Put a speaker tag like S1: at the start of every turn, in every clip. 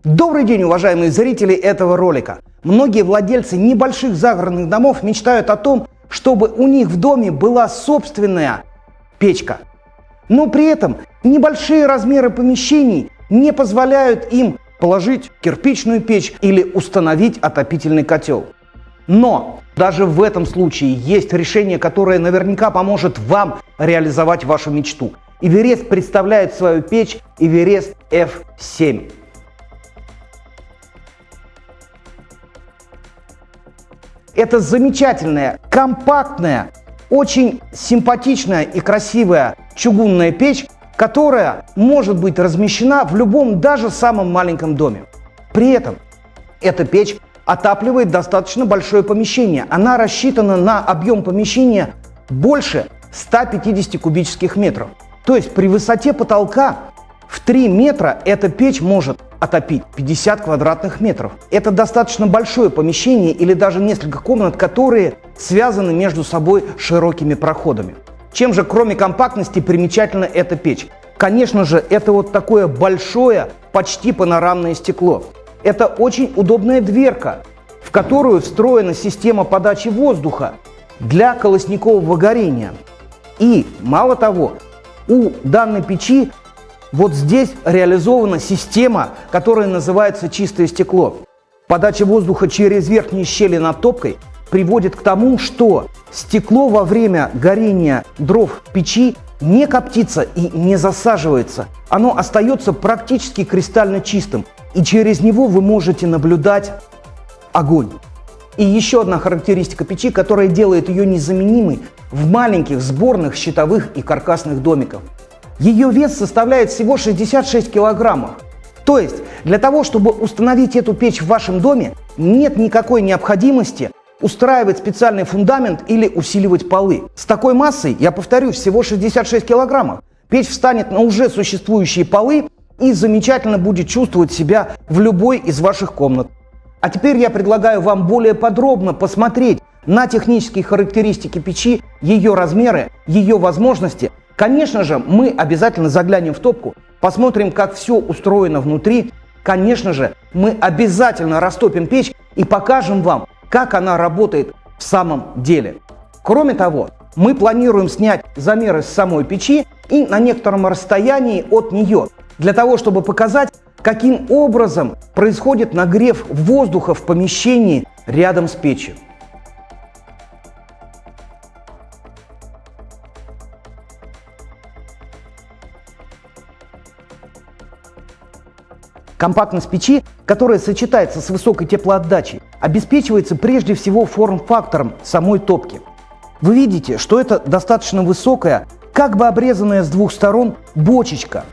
S1: Добрый день, уважаемые зрители этого ролика. Многие владельцы небольших загородных домов мечтают о том, чтобы у них в доме была собственная печка. Но при этом небольшие размеры помещений не позволяют им положить кирпичную печь или установить отопительный котел. Но даже в этом случае есть решение, которое наверняка поможет вам реализовать вашу мечту. Эверест представляет свою печь Эверест F7. Это замечательная, компактная, очень симпатичная и красивая чугунная печь, которая может быть размещена в любом, даже самом маленьком доме. При этом эта печь отапливает достаточно большое помещение. Она рассчитана на объем помещения больше 150 кубических метров. То есть при высоте потолка в 3 метра эта печь может отопить 50 квадратных метров. Это достаточно большое помещение или даже несколько комнат, которые связаны между собой широкими проходами. Чем же, кроме компактности, примечательна эта печь? Конечно же, это вот такое большое, почти панорамное стекло. Это очень удобная дверка, в которую встроена система подачи воздуха для колосникового горения. И мало того, у данной печи вот здесь реализована система, которая называется чистое стекло. Подача воздуха через верхние щели над топкой приводит к тому, что стекло во время горения дров в печи не коптится и не засаживается. Оно остается практически кристально чистым, и через него вы можете наблюдать огонь. И еще одна характеристика печи, которая делает ее незаменимой в маленьких сборных щитовых и каркасных домиках. Ее вес составляет всего 66 килограммов. То есть для того, чтобы установить эту печь в вашем доме, нет никакой необходимости устраивать специальный фундамент или усиливать полы. С такой массой, я повторюсь, всего 66 килограммов, печь встанет на уже существующие полы и замечательно будет чувствовать себя в любой из ваших комнат. А теперь я предлагаю вам более подробно посмотреть на технические характеристики печи, ее размеры, ее возможности. Конечно же, мы обязательно заглянем в топку, посмотрим, как все устроено внутри. Конечно же, мы обязательно растопим печь и покажем вам, как она работает в самом деле. Кроме того, мы планируем снять замеры с самой печи и на некотором расстоянии от нее, для того, чтобы показать, каким образом происходит нагрев воздуха в помещении рядом с печью. Компактность печи, которая сочетается с высокой теплоотдачей, обеспечивается прежде всего форм-фактором самой топки. Вы видите, что это достаточно высокая, как бы обрезанная с двух сторон бочечка.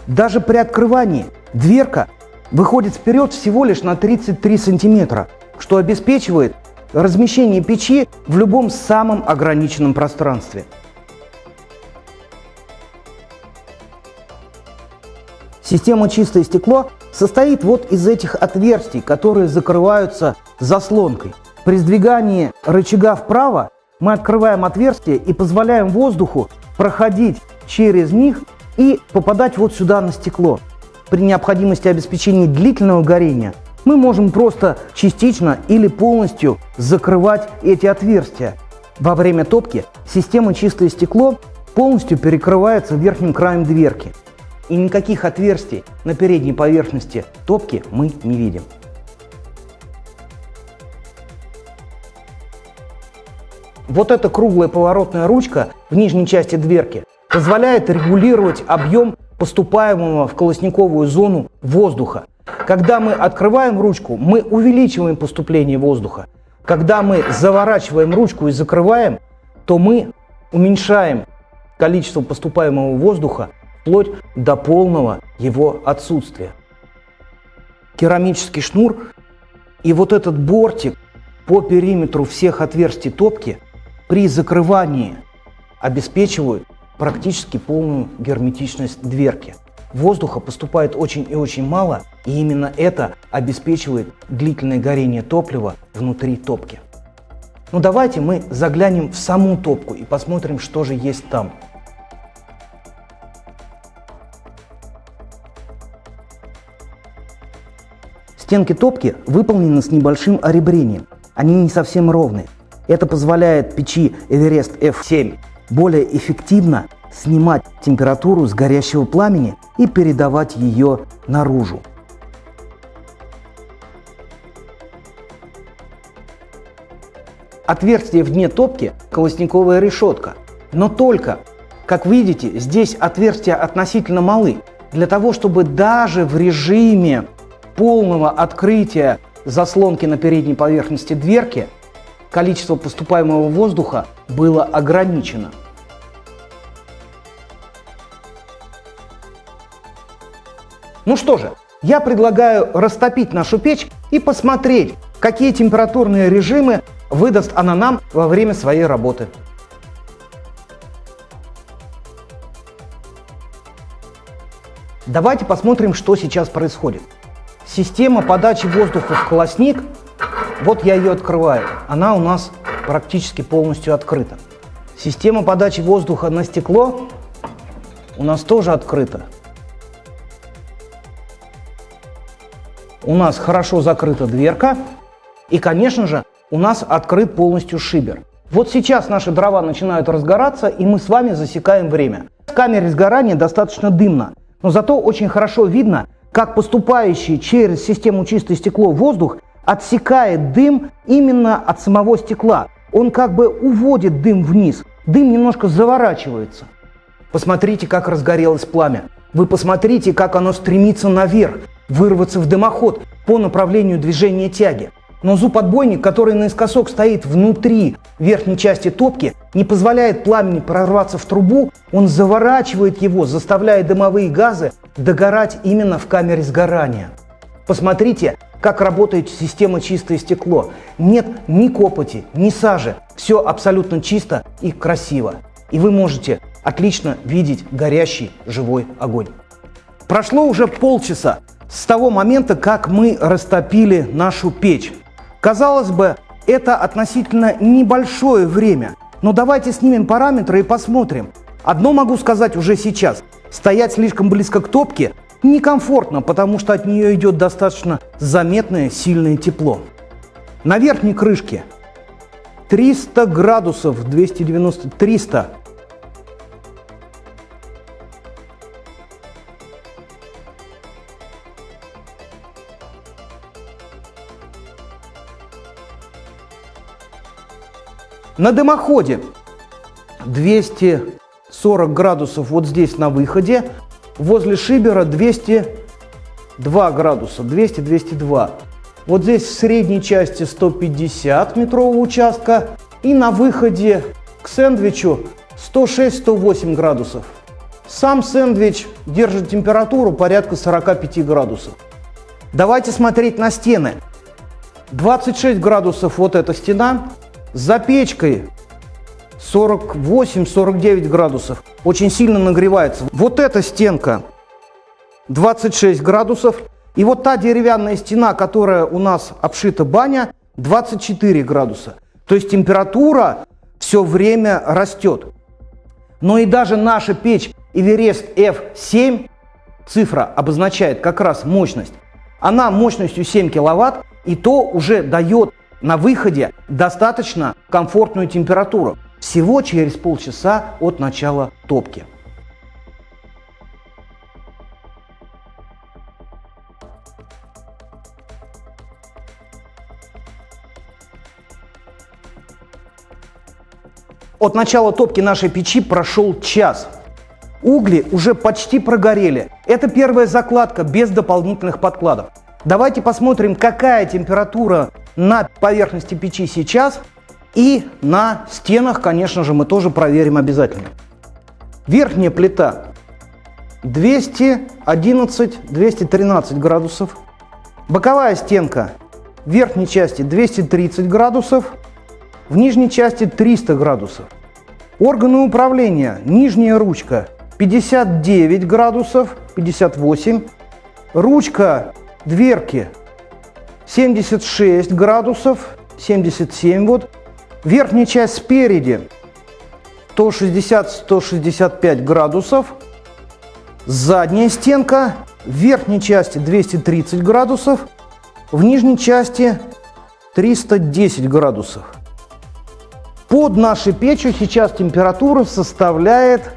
S1: Даже при открывании дверка выходит вперед всего лишь на 33 сантиметра, что обеспечивает размещение печи в любом самом ограниченном пространстве. Система «Чистое стекло» состоит вот из этих отверстий, которые закрываются заслонкой. При сдвигании рычага вправо мы открываем отверстие и позволяем воздуху проходить через них и попадать вот сюда на стекло. При необходимости обеспечения длительного горения мы можем просто частично или полностью закрывать эти отверстия. Во время топки система «Чистое стекло» полностью перекрывается верхним краем дверки. И никаких отверстий на передней поверхности топки мы не видим. Вот эта круглая поворотная ручка в нижней части дверки позволяет регулировать объем поступаемого в колосниковую зону воздуха. Когда мы открываем ручку, мы увеличиваем поступление воздуха. Когда мы заворачиваем ручку и закрываем, то мы уменьшаем количество поступаемого воздуха вплоть до полного его отсутствия. Керамический шнур и вот этот бортик по периметру всех отверстий топки при закрывании обеспечивают практически полную герметичность дверки. Воздуха поступает очень и очень мало, и именно это обеспечивает длительное горение топлива внутри топки. Ну давайте мы заглянем в саму топку и посмотрим, что же есть там. Стенки топки выполнены с небольшим оребрением. Они не совсем ровные. Это позволяет печи Everest F7 более эффективно снимать температуру с горящего пламени и передавать ее наружу. Отверстие в дне топки – колосниковая решетка. Но только, как видите, здесь отверстия относительно малы. Для того, чтобы даже в режиме полного открытия заслонки на передней поверхности дверки количество поступаемого воздуха было ограничено. Ну что же, я предлагаю растопить нашу печь и посмотреть, какие температурные режимы выдаст она нам во время своей работы. Давайте посмотрим, что сейчас происходит. Система подачи воздуха в колосник, вот я ее открываю, она у нас практически полностью открыта. Система подачи воздуха на стекло у нас тоже открыта. У нас хорошо закрыта дверка и, конечно же, у нас открыт полностью шибер. Вот сейчас наши дрова начинают разгораться, и мы с вами засекаем время. В камере сгорания достаточно дымно, но зато очень хорошо видно, как поступающий через систему чистое стекло воздух отсекает дым именно от самого стекла. Он как бы уводит дым вниз, дым немножко заворачивается. Посмотрите, как разгорелось пламя. Вы посмотрите, как оно стремится наверх, вырваться в дымоход по направлению движения тяги. Но зуб-отбойник, который наискосок стоит внутри верхней части топки, не позволяет пламени прорваться в трубу, он заворачивает его, заставляя дымовые газы догорать именно в камере сгорания. Посмотрите, как работает система чистое стекло. Нет ни копоти, ни сажи, все абсолютно чисто и красиво. И вы можете отлично видеть горящий живой огонь. Прошло уже полчаса с того момента, как мы растопили нашу печь. Казалось бы, это относительно небольшое время, но давайте снимем параметры и посмотрим. Одно могу сказать уже сейчас. Стоять слишком близко к топке некомфортно, потому что от нее идет достаточно заметное сильное тепло. На верхней крышке 300 градусов, 290, 300. На дымоходе 240 градусов вот здесь на выходе, возле шибера 202 градуса, 200-202. Вот здесь в средней части 150 метрового участка и на выходе к сэндвичу 106-108 градусов. Сам сэндвич держит температуру порядка 45 градусов. Давайте смотреть на стены. 26 градусов вот эта стена. За печкой 48-49 градусов. Очень сильно нагревается. Вот эта стенка 26 градусов. И вот та деревянная стена, которая у нас обшита баня, 24 градуса. То есть температура все время растет. Но и даже наша печь Everest F7, цифра обозначает как раз мощность. Она мощностью 7 киловатт, и то уже дает на выходе достаточно комфортную температуру. Всего через полчаса от начала топки. От начала топки нашей печи прошел час. Угли уже почти прогорели. Это первая закладка без дополнительных подкладов. Давайте посмотрим, какая температура на поверхности печи сейчас, и на стенах, конечно же, мы тоже проверим обязательно. Верхняя плита 211-213 градусов. Боковая стенка в верхней части 230 градусов, в нижней части 300 градусов. Органы управления: нижняя ручка 59 градусов, 58. Ручка дверки 76 градусов, 77 вот. Верхняя часть спереди 160-165 градусов. Задняя стенка в верхней части 230 градусов, В нижней части 310 градусов. Под нашей печью сейчас температура составляет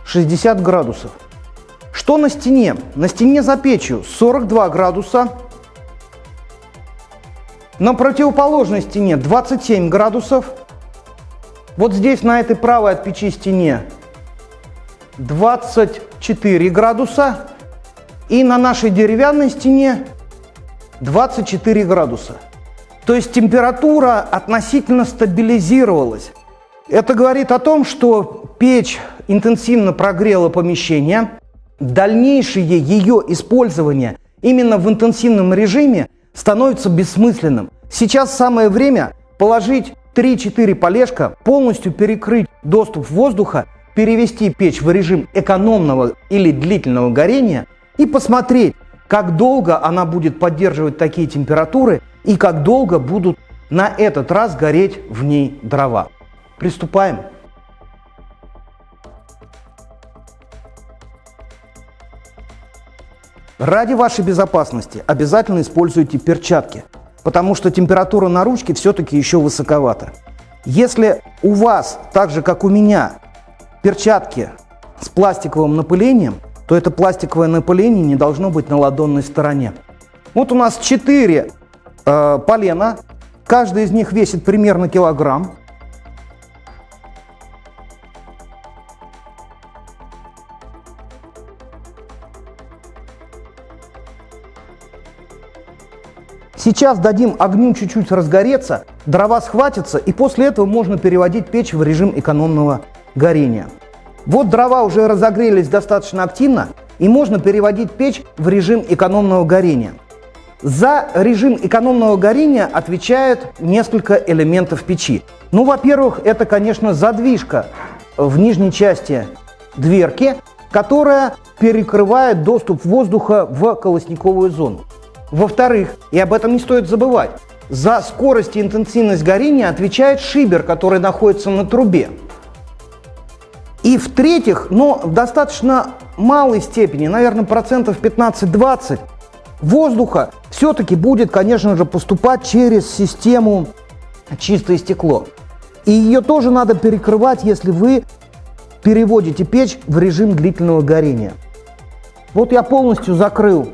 S1: 60 градусов. Что на стене? На стене за печью 42 градуса. На противоположной стене 27 градусов. Вот здесь, на этой правой от печи стене, 24 градуса. И на нашей деревянной стене 24 градуса. То есть температура относительно стабилизировалась. Это говорит о том, что печь интенсивно прогрела помещение. Дальнейшее ее использование именно в интенсивном режиме становится бессмысленным. Сейчас самое время положить 3-4 полежка, полностью перекрыть доступ воздуха, перевести печь в режим экономного или длительного горения и посмотреть, как долго она будет поддерживать такие температуры и как долго будут на этот раз гореть в ней дрова. Приступаем. Ради вашей безопасности обязательно используйте перчатки, потому что температура на ручке все-таки еще высоковата. Если у вас, так же как у меня, перчатки с пластиковым напылением, то это пластиковое напыление не должно быть на ладонной стороне. Вот у нас 4 полена, каждый из них весит примерно килограмм. Сейчас дадим огню чуть-чуть разгореться, дрова схватятся, и после этого можно переводить печь в режим экономного горения. Вот дрова уже разогрелись достаточно активно, и можно переводить печь в режим экономного горения. За режим экономного горения отвечает несколько элементов печи. Ну, во-первых, это, конечно, задвижка в нижней части дверки, которая перекрывает доступ воздуха в колосниковую зону. Во-вторых, и об этом не стоит забывать, за скорость и интенсивность горения отвечает шибер, который находится на трубе. И в-третьих, но в достаточно малой степени, наверное, процентов 15-20, воздуха все-таки будет, конечно же, поступать через систему чистое стекло. И ее тоже надо перекрывать, если вы переводите печь в режим длительного горения. Вот я полностью закрыл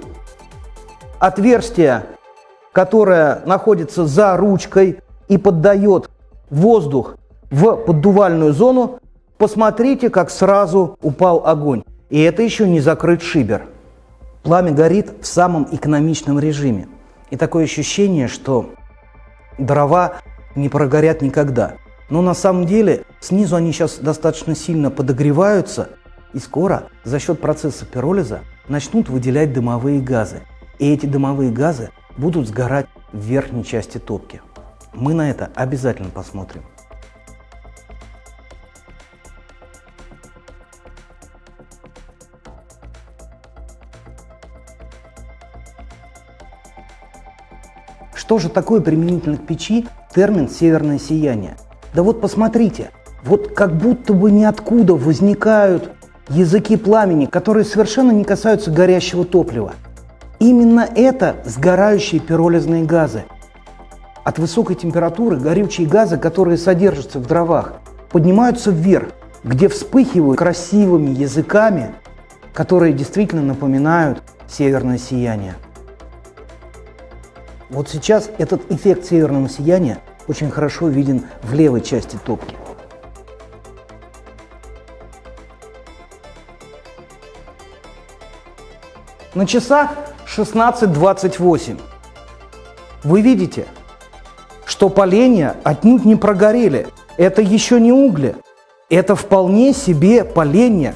S1: отверстие, которое находится за ручкой и поддает воздух в поддувальную зону. Посмотрите, как сразу упал огонь. И это еще не закрыт шибер. Пламя горит в самом экономичном режиме. И такое ощущение, что дрова не прогорят никогда. Но на самом деле снизу они сейчас достаточно сильно подогреваются, и скоро за счет процесса пиролиза начнут выделять дымовые газы. И эти дымовые газы будут сгорать в верхней части топки. Мы на это обязательно посмотрим. Что же такое применительно к печи термин «северное сияние»? Да вот посмотрите, вот как будто бы ниоткуда возникают языки пламени, которые совершенно не касаются горящего топлива. Именно это сгорающие пиролизные газы. От высокой температуры горючие газы, которые содержатся в дровах, поднимаются вверх, где вспыхивают красивыми языками, которые действительно напоминают северное сияние. Вот сейчас этот эффект северного сияния очень хорошо виден в левой части топки. На часах 16:28. Вы видите, что поленья отнюдь не прогорели. Это еще не угли. Это вполне себе поленья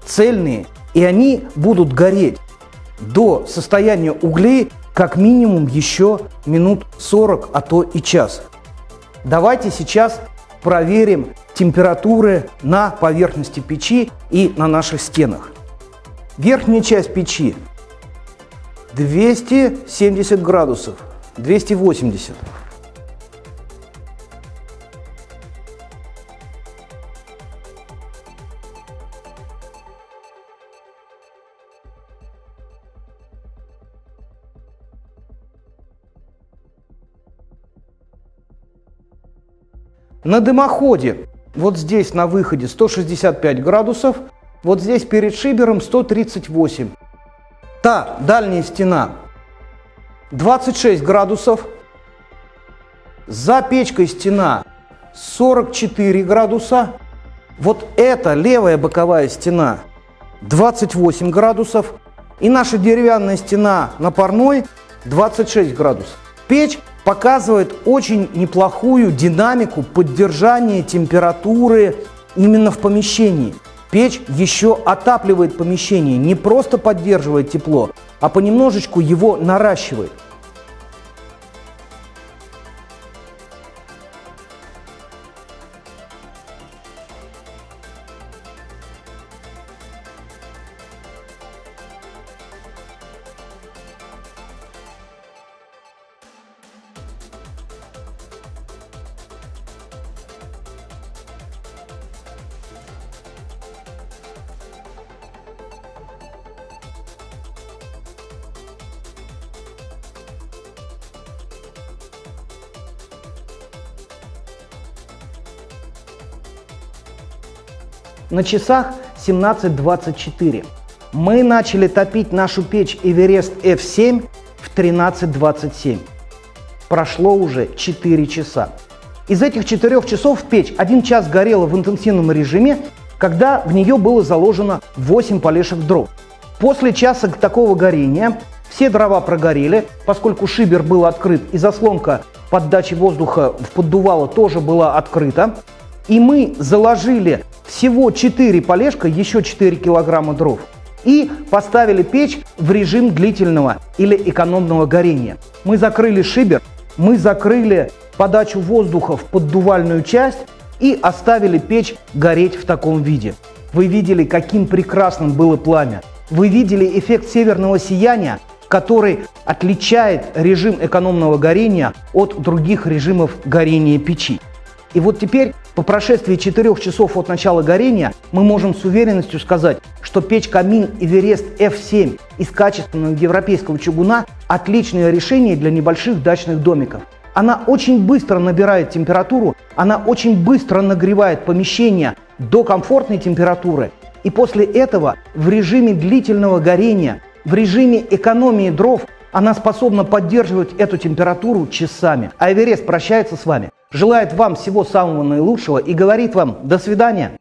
S1: цельные. И они будут гореть до состояния углей как минимум еще минут 40, а то и час. Давайте сейчас проверим температуры на поверхности печи и на наших стенах. Верхняя часть печи 270 градусов, 280. На дымоходе вот здесь на выходе 165 градусов, вот здесь перед шибером 138. Та дальняя стена 26 градусов, за печкой стена 44 градуса, вот эта левая боковая стена 28 градусов и наша деревянная стена на парной 26 градусов. Печь показывает очень неплохую динамику поддержания температуры именно в помещении. Печь еще отапливает помещение, не просто поддерживает тепло, а понемножечку его наращивает. На часах 17:24. Мы начали топить нашу печь Эверест F7 в 13:27. Прошло уже 4 часа. Из этих 4 часов печь 1 час горела в интенсивном режиме, когда в нее было заложено 8 полешек дров. После часа такого горения все дрова прогорели, поскольку шибер был открыт и заслонка поддачи воздуха в поддувало тоже была открыта. И мы заложили всего 4 полешка, еще 4 килограмма дров, и поставили печь в режим длительного или экономного горения. Мы закрыли шибер, мы закрыли подачу воздуха в поддувальную часть и оставили печь гореть в таком виде. Вы видели, каким прекрасным было пламя. Вы видели эффект северного сияния, который отличает режим экономного горения от других режимов горения печи. И вот теперь, по прошествии 4 часов от начала горения, мы можем с уверенностью сказать, что печь-камин Эверест F7 из качественного европейского чугуна – отличное решение для небольших дачных домиков. Она очень быстро набирает температуру, она очень быстро нагревает помещение до комфортной температуры. И после этого в режиме длительного горения, в режиме экономии дров она способна поддерживать эту температуру часами. А Эверест прощается с вами, желает вам всего самого наилучшего и говорит вам до свидания.